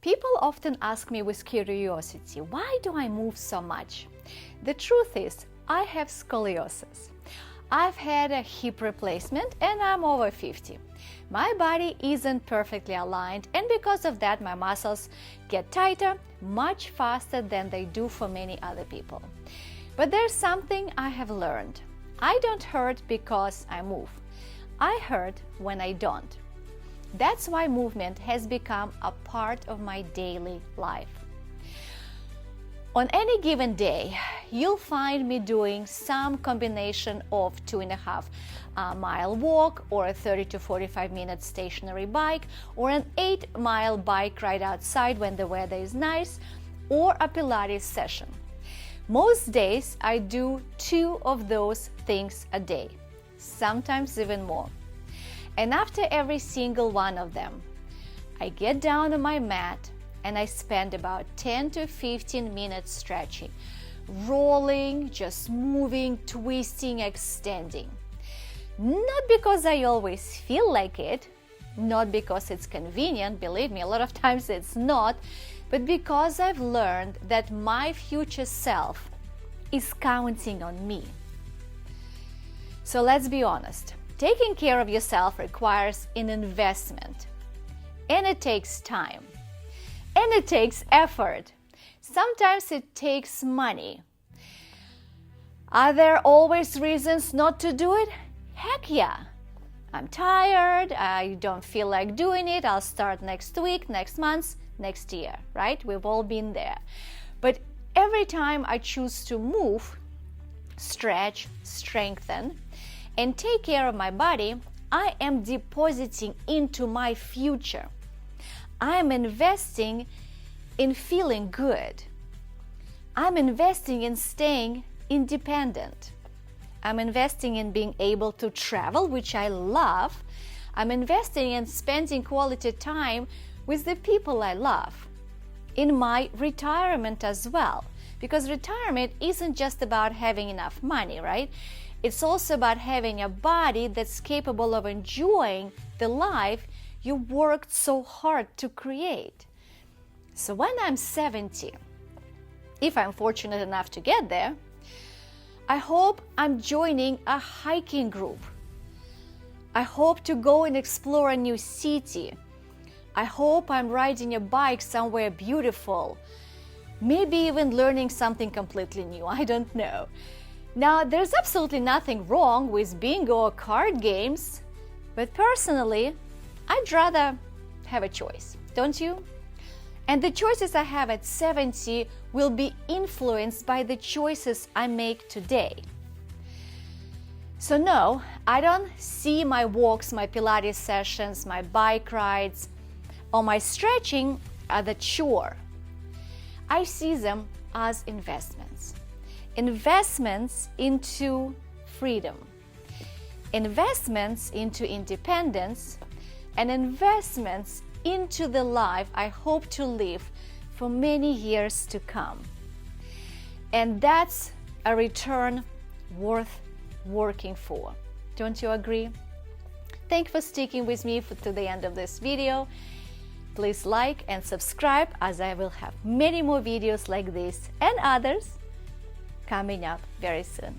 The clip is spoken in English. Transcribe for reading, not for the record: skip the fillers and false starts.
People often ask me with curiosity, why do I move so much? The truth is, I have scoliosis. I've had a hip replacement and I'm over 50. My body isn't perfectly aligned, and because of that my muscles get tighter much faster than they do for many other people. But there's something I have learned. I don't hurt because I move. I hurt when I don't. That's why movement has become a part of my daily life. On any given day, you'll find me doing some combination of 2.5-mile walk, or a 30 to 45 minute stationary bike, or an 8-mile bike ride outside when the weather is nice, or a Pilates session. Most days I do 2 of those things a day, sometimes even more. And after every single one of them, I get down on my mat and I spend about 10 to 15 minutes stretching, rolling, just moving, twisting, extending. Not because I always feel like it, not because it's convenient, believe me, a lot of times it's not, but because I've learned that my future self is counting on me. So let's be honest, taking care of yourself requires an investment, and it takes time. And it takes effort. Sometimes it takes money. Are there always reasons not to do it? Heck yeah. I'm tired, I don't feel like doing it, I'll start next week, next month, next year, right? We've all been there. But every time I choose to move, stretch, strengthen, and take care of my body, I am depositing into my future. I am investing in feeling good. I'm investing in staying independent. I'm investing in being able to travel, which I love. I'm investing in spending quality time with the people I love. In my retirement as well, because retirement isn't just about having enough money, right? It's also about having a body that's capable of enjoying the life you worked so hard to create. So when I'm 70, if I'm fortunate enough to get there, I hope I'm joining a hiking group. I hope to go and explore a new city. I hope I'm riding a bike somewhere beautiful, maybe even learning something completely new, I don't know. Now, there's absolutely nothing wrong with bingo or card games, but personally, I'd rather have a choice, don't you? And the choices I have at 70 will be influenced by the choices I make today. So no, I don't see my walks, my Pilates sessions, my bike rides, or my stretching as a chore. I see them as investments. Investments into freedom. Investments into independence, and investments into the life I hope to live for many years to come. And that's a return worth working for. Don't you agree? Thank you for sticking with me to the end of this video. Please like and subscribe, as I will have many more videos like this and others coming up very soon.